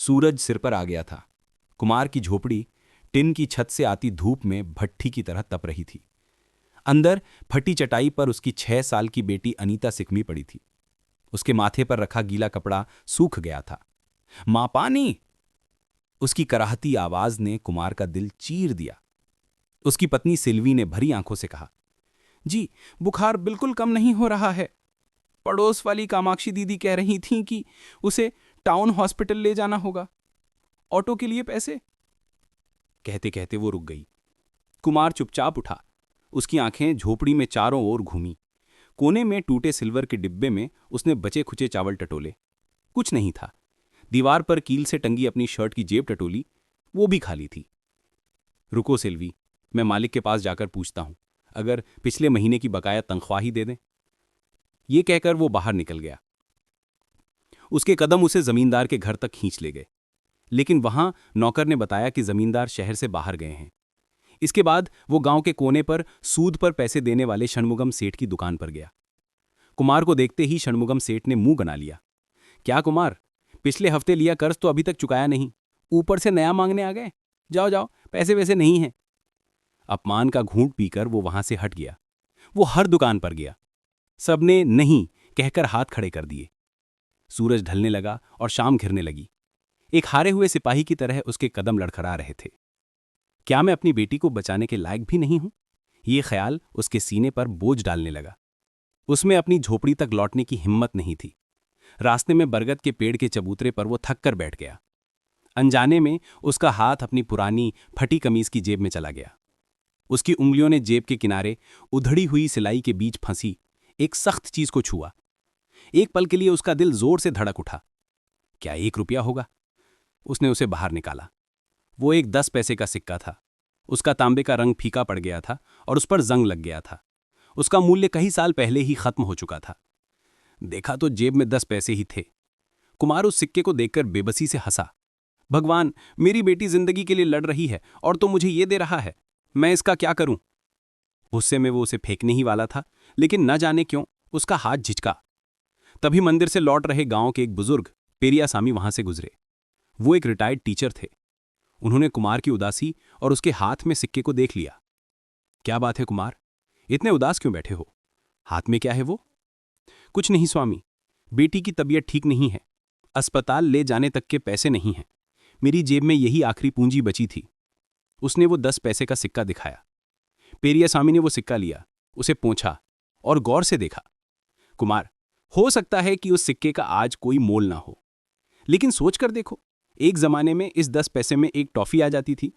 सूरज सिर पर आ गया था। कुमार की झोपड़ी टिन की छत से आती धूप में भट्ठी की तरह तप रही थी। अंदर फटी चटाई पर उसकी 6 साल की बेटी अनीता सिकमी पड़ी थी। उसके माथे पर रखा गीला कपड़ा सूख गया था। मां पानी! उसकी कराहती आवाज ने कुमार का दिल चीर दिया। उसकी पत्नी सिल्वी ने भरी आंखों से कहा, जी, बुखार बिल्कुल कम नहीं हो रहा है। पड़ोस वाली कामाक्षी दीदी कह रही थीं कि उसे टाउन हॉस्पिटल ले जाना होगा। ऑटो के लिए पैसे? कहते कहते वो रुक गई। कुमार चुपचाप उठा। उसकी आंखें झोपड़ी में चारों ओर घूमी। कोने में टूटे सिल्वर के डिब्बे में उसने बचे खुचे चावल टटोले। कुछ नहीं था। दीवार पर कील से टंगी अपनी शर्ट की जेब टटोली, वो भी खाली थी। रुको सिल्वी, मैं मालिक के पास जाकर पूछता हूं, अगर पिछले महीने की बकाया तनख्वाह ही दे दें। ये कहकर वो बाहर निकल गया। उसके कदम उसे जमींदार के घर तक खींच ले गए, लेकिन वहां नौकर ने बताया कि जमींदार शहर से बाहर गए हैं। इसके बाद वो गांव के कोने पर सूद पर पैसे देने वाले षणमुगम सेठ की दुकान पर गया। कुमार को देखते ही षणमुगम सेठ ने मुंह गना लिया। क्या कुमार, पिछले हफ्ते लिया कर्ज तो अभी तक चुकाया नहीं, ऊपर से नया मांगने आ गए? जाओ जाओ, पैसे वैसे नहीं हैं। अपमान का घूंट पीकर वो वहां से हट गया। वो हर दुकान पर गया। सबने नहीं कहकर हाथ खड़े कर दिए। सूरज ढलने लगा और शाम घिरने लगी। एक हारे हुए सिपाही की तरह उसके कदम लड़खड़ा रहे थे। क्या मैं अपनी बेटी को बचाने के लायक भी नहीं हूं? ये ख्याल उसके सीने पर बोझ डालने लगा। उसमें अपनी झोपड़ी तक लौटने की हिम्मत नहीं थी। रास्ते में बरगद के पेड़ के चबूतरे पर वो थक कर बैठ गया। अनजाने में उसका हाथ अपनी पुरानी फटी कमीज की जेब में चला गया। उसकी उंगलियों ने जेब के किनारे उधड़ी हुई सिलाई के बीच फंसी एक सख्त चीज को छुआ। एक पल के लिए उसका दिल जोर से धड़क उठा। क्या 1 रुपया होगा? उसने उसे बाहर निकाला। वो एक 10 पैसे का सिक्का था। उसका तांबे का रंग फीका पड़ गया था और उस पर जंग लग गया था। उसका मूल्य कई साल पहले ही खत्म हो चुका था। देखा तो जेब में 10 पैसे ही थे। कुमार उस सिक्के को देखकर बेबसी से हंसा। भगवान, मेरी बेटी जिंदगी के लिए लड़ रही है और तो मुझे ये दे रहा है। मैं इसका क्या करूं? गुस्से में वो उसे फेंकने ही वाला था, लेकिन न जाने क्यों उसका हाथ झिझका। तभी मंदिर से लौट रहे गांव के एक बुजुर्ग पेरियासामी वहां से गुजरे। वो एक रिटायर्ड टीचर थे। उन्होंने कुमार की उदासी और उसके हाथ में सिक्के को देख लिया। क्या बात है कुमार, इतने उदास क्यों बैठे हो? हाथ में क्या है वो? कुछ नहीं स्वामी, बेटी की तबीयत ठीक नहीं है। अस्पताल ले जाने तक के पैसे नहीं हैं। मेरी जेब में यही आखिरी पूंजी बची थी। उसने वो 10 पैसे का सिक्का दिखाया। पेरियासामी ने वो सिक्का लिया, उसे पोंछा और गौर से देखा। कुमार, हो सकता है कि उस सिक्के का आज कोई मोल ना हो, लेकिन सोच कर देखो, एक जमाने में इस 10 पैसे में एक टॉफी आ जाती थी,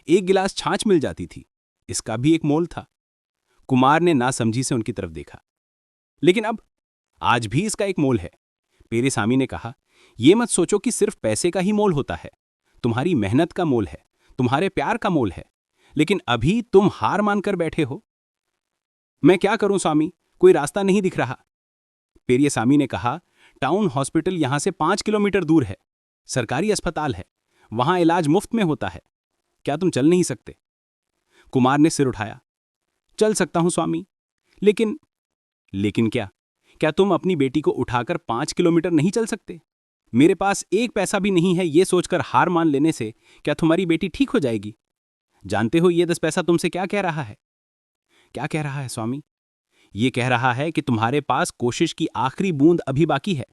एक गिलास छाछ मिल जाती थी। इसका भी एक मोल था। कुमार ने नासमझी से उनकी तरफ देखा। लेकिन अब आज भी इसका एक मोल है। पेरियासामी ने कहा, यह मत सोचो कि सिर्फ पैसे का ही मोल होता है। तुम्हारी मेहनत का मोल है, तुम्हारे प्यार का मोल है। लेकिन अभी तुम हार मानकर बैठे हो। मैं क्या करूं स्वामी, कोई रास्ता नहीं दिख रहा। पेरियासामी ने कहा, टाउन हॉस्पिटल यहां से 5 किलोमीटर दूर है। सरकारी अस्पताल है, वहां इलाज मुफ्त में होता है। क्या तुम चल नहीं सकते? कुमार ने सिर उठाया। चल सकता हूं स्वामी, लेकिन क्या? क्या तुम अपनी बेटी को उठाकर 5 किलोमीटर नहीं चल सकते? मेरे पास एक पैसा भी नहीं है, यह सोचकर हार मान लेने से क्या तुम्हारी बेटी ठीक हो जाएगी? जानते हो ये 10 पैसा तुमसे क्या कह रहा है? क्या कह रहा है स्वामी? ये कह रहा है कि तुम्हारे पास कोशिश की आखिरी बूंद अभी बाकी है।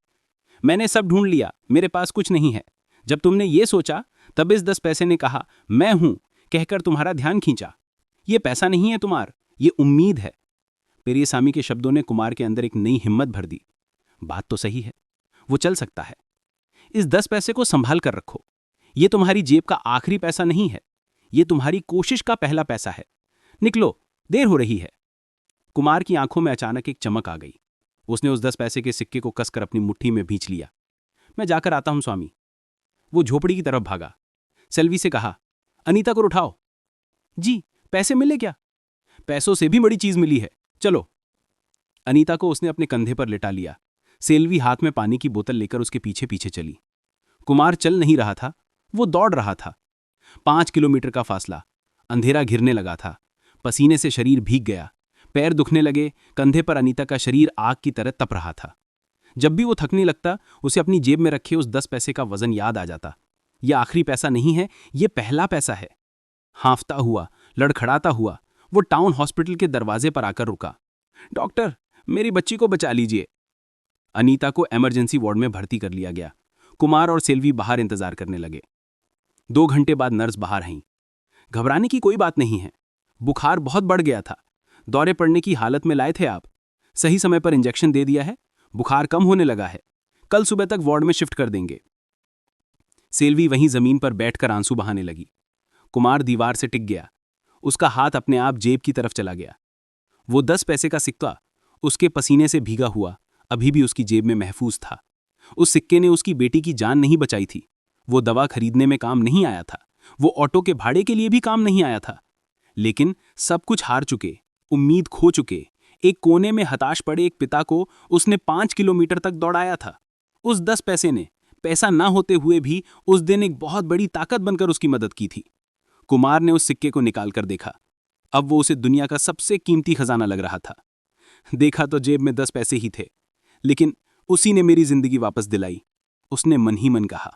मैंने सब ढूंढ लिया, मेरे पास कुछ नहीं है। जब तुमने ये सोचा, तब इस 10 पैसे ने कहा, मैं हूं, कहकर तुम्हारा ध्यान खींचा। ये पैसा नहीं है तुम्हार, ये उम्मीद है। पेरियासामी के शब्दों ने कुमार के अंदर एक नई हिम्मत भर दी। बात तो सही है, वो चल सकता है। इस 10 पैसे को संभाल कर रखो। ये तुम्हारी जेब का आखिरी पैसा नहीं है, ये तुम्हारी कोशिश का पहला पैसा है। निकलो, देर हो रही है। कुमार की आंखों में अचानक एक चमक आ गई। उसने उस 10 पैसे के सिक्के को कसकर अपनी मुट्ठी में भींच लिया। मैं जाकर आता हूं स्वामी। वो झोपड़ी की तरफ भागा। सेल्वी से कहा, अनीता को उठाओ। जी, पैसे मिले क्या? पैसों से भी बड़ी चीज मिली है, चलो। अनीता को उसने अपने कंधे पर लिटा लिया। सेल्वी हाथ में पानी की बोतल लेकर उसके पीछे पीछे चली। कुमार चल नहीं रहा था, वो दौड़ रहा था। 5 किलोमीटर का फासला। अंधेरा घिरने लगा था। पसीने से शरीर भीग गया। पैर दुखने लगे। कंधे पर अनीता का शरीर आग की तरह तप रहा था। जब भी वो थकने लगता, उसे अपनी जेब में रखे उस 10 पैसे का वजन याद आ जाता। यह आखिरी पैसा नहीं है, ये पहला पैसा है। हांफता हुआ, लड़खड़ाता हुआ वो टाउन हॉस्पिटल के दरवाजे पर आकर रुका। डॉक्टर, मेरी बच्ची को बचा लीजिए। अनीता को इमरजेंसी वार्ड में भर्ती कर लिया गया। कुमार और सेल्वी बाहर इंतजार करने लगे। 2 घंटे बाद नर्स बाहर आईं। घबराने की कोई बात नहीं है, बुखार बहुत बढ़ गया था, दौरे पड़ने की हालत में लाए थे आप। सही समय पर इंजेक्शन दे दिया है, बुखार कम होने लगा है, कल सुबह तक वार्ड में शिफ्ट कर देंगे। सेल्वी वहीं जमीन पर बैठकर आंसू बहाने लगी। कुमार दीवार से टिक गया। उसका हाथ अपने आप जेब की तरफ चला गया। वो 10 पैसे का सिक्का, उसके पसीने से भीगा हुआ, अभी भी उसकी जेब में महफूज था। उस सिक्के ने उसकी बेटी की जान नहीं बचाई थी, वो दवा खरीदने में काम नहीं आया था, वो ऑटो के भाड़े के लिए भी काम नहीं आया था। लेकिन सब कुछ हार चुके, उम्मीद खो चुके, एक कोने में हताश पड़े एक पिता को उसने 5 किलोमीटर तक दौड़ाया था। उस 10 पैसे ने, पैसा ना होते हुए भी, उस दिन एक बहुत बड़ी ताकत बनकर उसकी मदद की थी। कुमार ने उस सिक्के को निकालकर देखा। अब वो उसे दुनिया का सबसे कीमती खजाना लग रहा था। देखा तो जेब में 10 पैसे ही थे, लेकिन उसी ने मेरी जिंदगी वापस दिलाई, उसने मन ही मन कहा।